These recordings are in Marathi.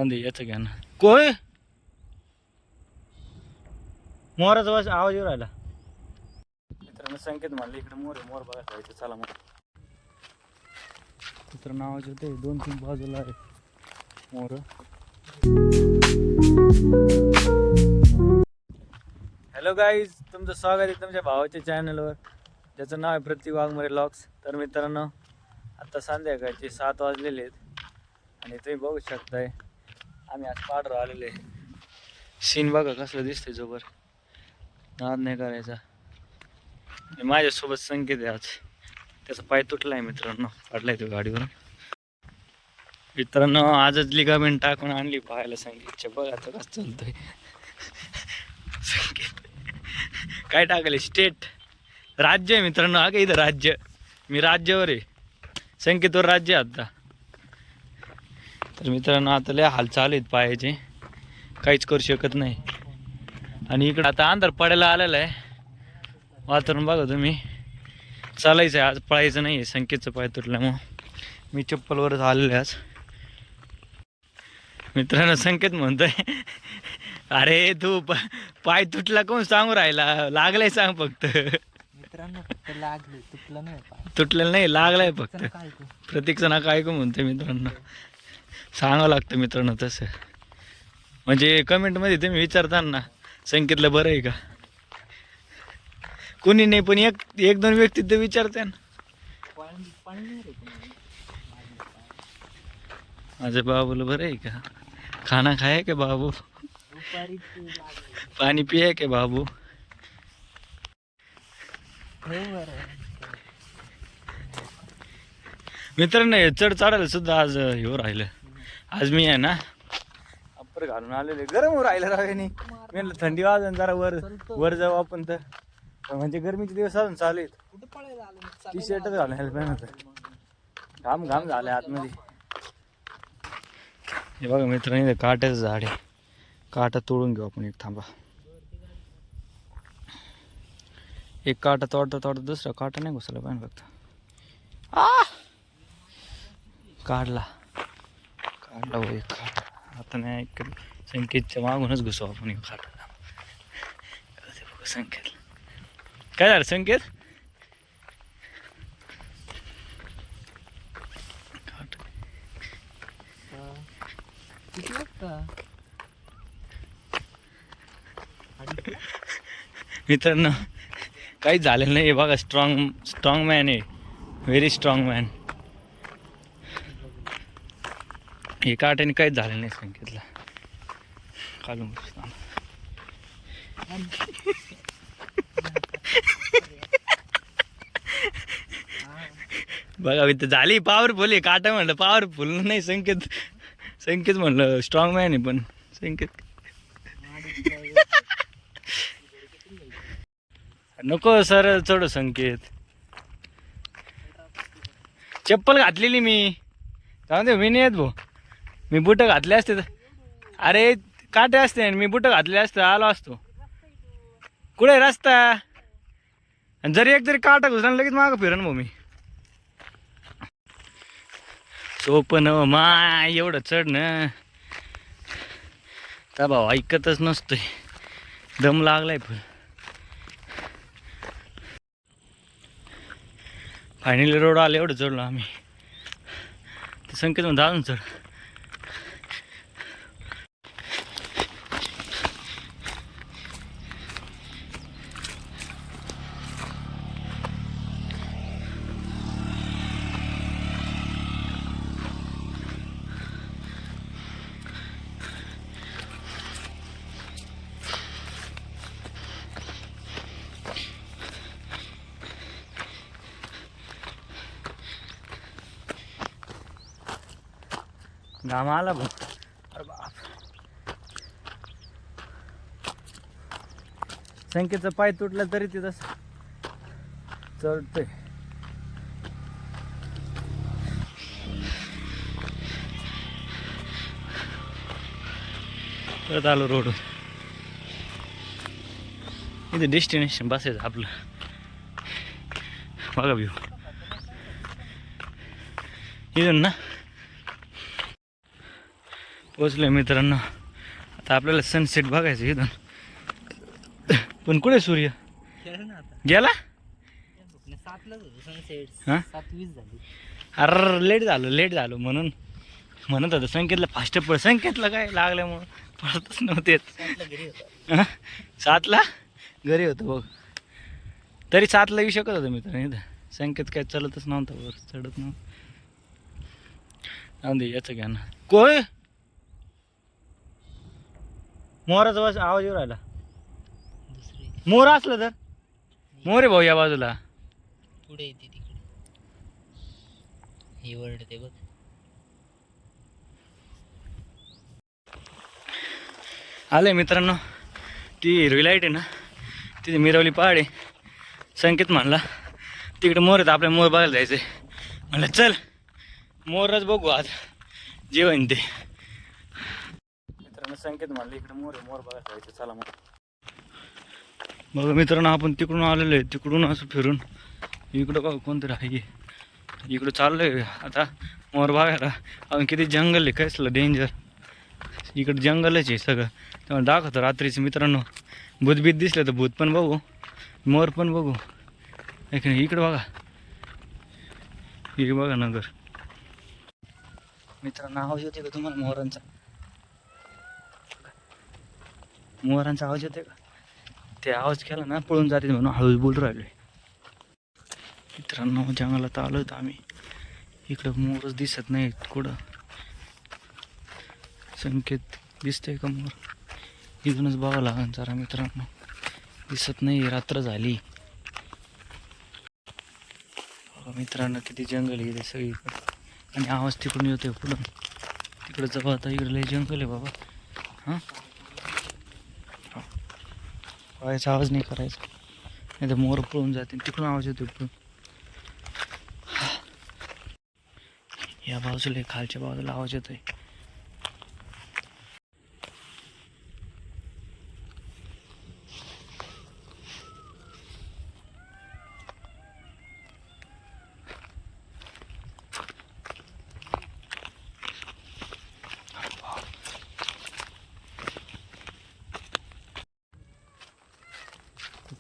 दे याचं घ्या ना. कोय मोराचा आवाज येऊ राहिला. मित्रांनो संकेत म्हणले इकडे मोर आहे, मोर बघायला जायचं. चला मग. मित्रांनो आवाज होते 2-3 बाजूला आहे मोर. हॅलो गाईज, तुमचं स्वागत आहे तुमच्या भावाच्या चॅनलवर ज्याचं नाव आहे प्रतीक वाघमारे व्लॉग्स. तर मित्रांनो आत्ता संध्याकाळचे 7 वाजलेले आहेत आणि तुम्ही बघू शकताय आम्ही आज पाडर आलेले. सीन बघा कसं दिसतंय. जोबर नाद नाही करायचा. आणि माझ्यासोबत संकेत आहे आज. त्याचा पाय तुटला आहे मित्रांनो, पडलाय तो गाडीवरून. मित्रांनो आजच लिगामेंट टाकून आणली पाहायला संकेतच्या. बघ आता कसं चालतोय. संकेत काय टाकले? स्टेट राज्य आहे मित्रांनो. हा का इथं राज्य, मी राज्यावर आहे, संकेतवर राज्य आता. तर मित्रांनो आता लय हाल चालू आहेत पायाचे, काहीच करू शकत नाही. आणि इकडं आता अंधार पडायला आलेला आहे. वातावरण बघा तुम्ही. चालायचं आहे आज, पळायचं नाही आहे. संकेतचं पाय तुटल्यामुळं मी चप्पलवरच आलेलो आहे आज. मित्रांनो संकेत म्हणतोय अरे तू पाय तुटला कोण सांगू राहिला, लागलाय सांग फक्त. मित्रांनो फक्त लागले, तुटलं नाही. तुटलेलं नाही, लागलाय फक्त. प्रतीकचं नाक ऐकू म्हणतोय मित्रांनो. सांगावं लागतं मित्रांनो तसं. म्हणजे कमेंटमध्ये तुम्ही विचारताना संकेतला बरं आहे का, कोणी नाही पण एक दोन व्यक्ती तर विचारते ना. माझ्या बाबूला बरं आहे का, खाना खाया के बाबू, पाणी पिया के बाबू. मित्रांनो चढ चढायला सुद्धा आज हे राहिलं. आज मी आहे ना अप्पर घालून आलेले, गरम हो राहिलं राहिनी. मी म्हणलं थंडी वाजून जरा वर जाऊ आपण. तर म्हणजे गरमीचे दिवस अजून चालू आहेत. टी शर्टच घालून हेल्मेट होतं, घाम झालं आतमध्ये. हे बघा मित्रांनो काट्याचं झाड आहे, काटा तोडून घेऊ आपण एक. थांबा, एक काटा तोडता दुसरा काटा नाही घुसला पाहिजे फक्त. काढला हो एक काटा. आता नाही संकेतच्या मागूनच घुसू आपण एक काटा. संकेत काय झालं? संकेत मित्रांनो काहीच झालेलं नाही. बघा स्ट्रॉंग मॅन आहे, व्हेरी स्ट्रॉंग मॅन. हे काट्याने काहीच झालेलं नाही संकेतला. काढून बघा इथं झाली पॉवरफुल आहे. काटा म्हणलं पॉवरफुल नाही. संकेत म्हणलं स्ट्रॉंग मॅन आहे पण संकेत नको सर चढू. संकेत चप्पल घातलेली मी, जाऊ दे. मी नाही येत भाऊ, मी बुटं घातले असते तर. अरे काटे असते, मी बुटं घातले असते आलो असतो. कुठे रस्ता? आणि जरी एक जरी काटा घुसला लगेच मागं फिरण भाऊ मी. सोपं माय एवढं चढणं. त्या भाऊ ऐकतच नसतोय, दम लागलाय. पण फायनली रोड आला, एवढं चढलो आम्ही. ते संकेत म्हणून अजून चढ. घाम आला भाऊ. अरे बाप, संकेतचा पाय तुटला तरी ते तसं चढतोय. परत आलो रोड. इथे डेस्टिनेशन बसायचं आपलं. बघा व्ह्यू इथून ना. पोचलोय मित्रांनो. आता आपल्याला सनसेट बघायचं इथून. पण कुठे सूर्य खेळ ना आता गेला? 7लाच होतो सनसेट. हा? 7:20 झाली. अरे लेट झालो म्हणून म्हणत होतं संकेतला फास्ट पड. संकेतला काय लागल्यामुळं पडतच नव्हते. 7ला घरी होता. 7ला घरी होतो बघ. तरी 7ला येऊ शकत होतं मित्रांनो इथं. संकेत काय चलतच नव्हता वर चढत नव्हतं. जाऊन दे याचं घ्या ना. कोय मोराचा आवाज येऊ राहिला. दुसरी मोर असलं तर मोर आहे भाऊ या बाजूला. पुढे येते तिकडे. हे वरडते बघ. आले मित्रांनो. ती हिरवी लाईट आहे ना तिथे मिरवली पहाड आहे. संकेत म्हणला तिकडे मोर आहेत आपल्या मोर बघायला जायचं आहे. म्हणलं चल मोरच बघू आज जेवण ते. मित्रांनो संकेत म्हणलं इकडे मोर आहे मोर बघायला जायचं चला मग. बघा मित्रांनो आपण तिकडून आलेलो आहे. तिकडून असं फिरून इकडं बघा कोणतरी आहे. इकडं चाललोय आता मोर बघायला. अजून किती जंगल आहे कसलं डेंजर. इकडं जंगलच आहे सगळं. त्यामुळे दाखवतो रात्रीचं मित्रांनो. भूतबीत दिसलं तर भूत पण बघू मोर पण बघू. ऐक नाही इकडं बघा हे बघा नगर. मित्रांनो आवाज येते का तुम्हाला मोरांचा? मोरांचा आवाज येते का? ते आवाज केला ना पळून जाते म्हणून हळूच बोलू राहिलोय. मित्रांनो जंगलात आलो तर आम्ही. इकडं मोरच दिसत नाही कुठं. संकेत दिसतंय का मोर? इथूनच बघावं लागेल जरा मित्रांनो. दिसत नाही रात्र झाली. मित्रांनो किती जंगल आहे सगळीकडे. आणि आवाज तिकडून येतोय पुढं. तिकडं जाऊ आता. इकडं लय जंगल आहे बाबा. हां पायाचा आवाज नाही करायचा नाही तर मोर पळून जाते. तिकडून आवाज येतोय पुढून. या बाजूला खालच्या बाजूला आवाज येतोय.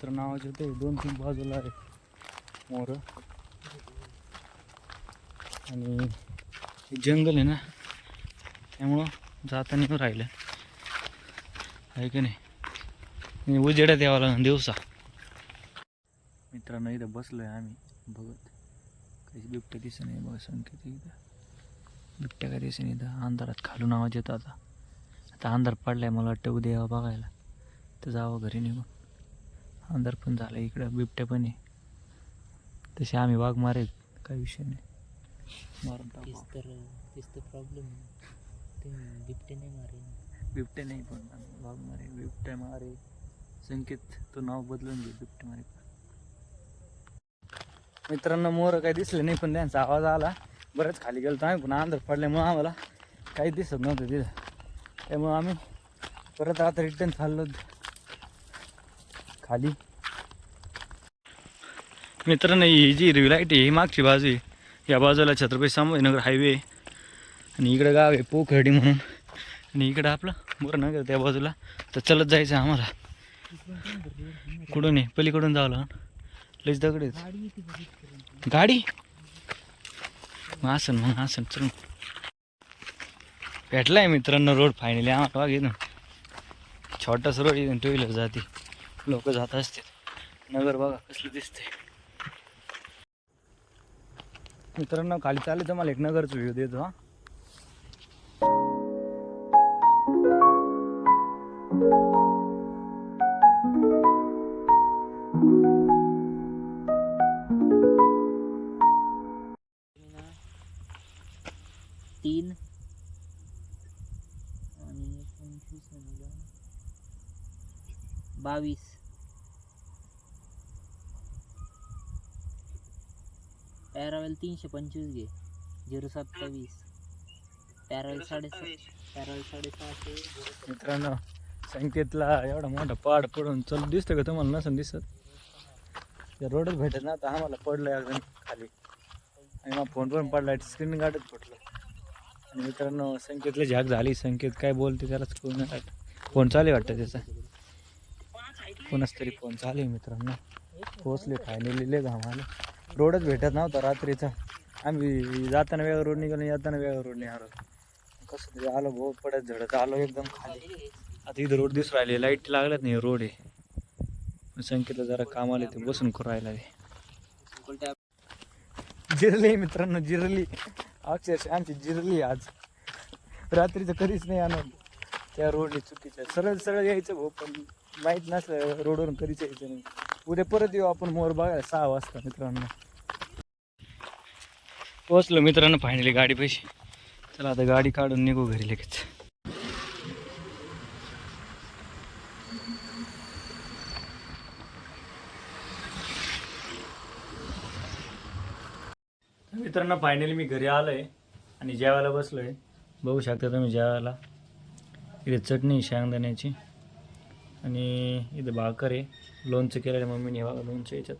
तर आवाज येतोय 2-3 बाजूला आहे मोर. आणि हे जंगल आहे ना त्यामुळं जाता नाही राहिलं आहे की नाही. उजेडात यावं लागेल दिवसा. मित्रांनो इथं बसलोय आम्ही बघत. काही बिबट्या दिसत नाही बघा. संकेत इथं बिबट्या काय दिसत नाही इथं. अंधारात खालून आवाज येतो. आता अंधार पडलाय मला वाटतं उद्या यावं बघायला तर जावं घरी निघून. अंधार पण झाला इकडं. बिबट्या पण आहे तसे आम्ही वाघ मारेल काही विषय नाही. मारून टाकू. तेच तर प्रॉब्लेम. ते बिबटे नाही मारे. बिबटे नाही पण वाघ मारे बिबट्या मारे. संकेत तो नाव बदलून घे बिबटे मारे. मित्रांनो मोर काही दिसले नाही पण त्यांचा आवाज आला. बरंच खाली गेलो तर आम्ही पुन्हा अंधार पडल्यामुळं आम्हाला काही दिसत नव्हतं तिथं. त्यामुळं आम्ही परत आता रिटर्न चाललो खाली. मित्रांनो ही जी हिरवी लाईट आहे ही मागची बाजू आहे. या बाजूला छत्रपती संभाजीनगर हायवे आणि इकडं गाव आहे पोखर्डी म्हणून. आणि इकडं आपलं बोरनगर त्या बाजूला. तर चलत जायचं आम्हाला. कुठून आहे पलीकडून जावं लागेल. लईच दगड आहेत. गाडी मग आसन चल. भेटलाय मित्रांनो रोड फायनली आम्हाला. वाघ इथून छोटासा रोड इथून 2 व्हीलर जाते. लोक जात असते. नगर बघा कसलं दिसतंय. मित्रांनो खाली चालले तर मला एक नगरचा व्ह्यू देतो. हा तीन आणि 22 पॅरावेल 325 घे. 027 पॅरावेल 650. मित्रांनो संकेतला एवढा मोठा पहाड पडून चल दिसतं का तुम्हाला? नसन दिसत. त्या रोडच भेटत ना आता आम्हाला. पडलं एकदम खाली आणि मग फोन पण पडला. स्क्रीन गार्डच फुटलं आणि मित्रांनो संकेतला झाक झाली. संकेत काय बोलते त्यालाच कळून नाही वाटत. फोन चालू आहे वाटतं त्याचा. कोणाच तरी फोन चालू आहे मित्रांनो. पोचले फायनली. लय घाम आला. रोडच भेटत नव्हता रात्रीचा. आम्ही जाताना वेगळा रोड निघालो, येताना वेगळा रोड निघालो. कसं तरी आलो भाऊ, पडत झडत आलो एकदम खाली. आता इथं रोड दिसून राहिले, लाईट लागलत नाही, रोड आहे. संकेतला जरा काम आले ते बसून करू राहिला आहे. जिरली मित्रांनो, जिरली अक्षरशः आमची जिरली आज. रात्रीचं कधीच नाही आणून त्या रोडने चुकीच्या. सरळ सरळ यायचं भाऊ, पण माहीत नसलं रोडवरून कधीच यायचं नाही. उद्या परत येऊ आपण मोर बघायला 6 वाजता मित्रांनो. पोचलो मित्रांनो फायनली गाडी पैसे. चला आता गाडी काढून निघू घरी लगेच. मित्रांनो फायनली मी घरी आलो आहे आणि जेवायला बसलो आहे. बघू शकता तुम्ही जेवायला. इथे चटणी शेंगदाण्याची आणि इथं भाकर आहे. लोणचं केलेलं मम्मीने बघा, लोणचं याच्यात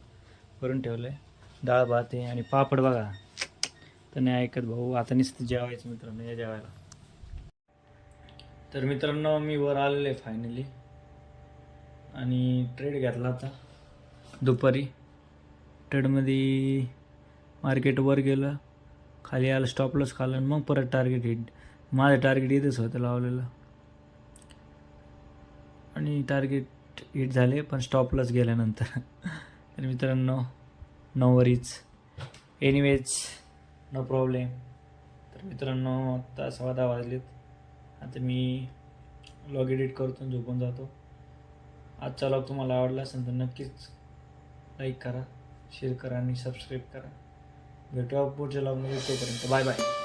करून ठेवलं आहे. डाळ भात आहे आणि पापड बघा. तर नाही ऐकत भाऊ, आता नुसतं जेवायचं मित्रांनो, या जेवायला. तर मित्रांनो मी वर आलेलो आहे फायनली आणि ट्रेड घेतला आता दुपारी. ट्रेडमध्ये मार्केट वर गेलं, खाली आलं, स्टॉप लॉस खाल्लं आणि मग परत टार्गेट हिट. माझं टार्गेट इथंच होतं लावलेलं आणि टार्गेट हिट झाले, पण स्टॉप लॉस गेल्यानंतर. तर मित्रांनो no worries, anyways no problem. तर मित्रांनो आत्ता 10:15 वाजलेत. आता मी लॉग एडिट करतो आणि झोपून जातो. आजचा लॉग तुम्हाला आवडला असेल तर नक्कीच लाईक करा, शेअर करा आणि सबस्क्राईब करा. भेटूया पुढच्या लॉगमध्ये. तोपर्यंत बाय बाय.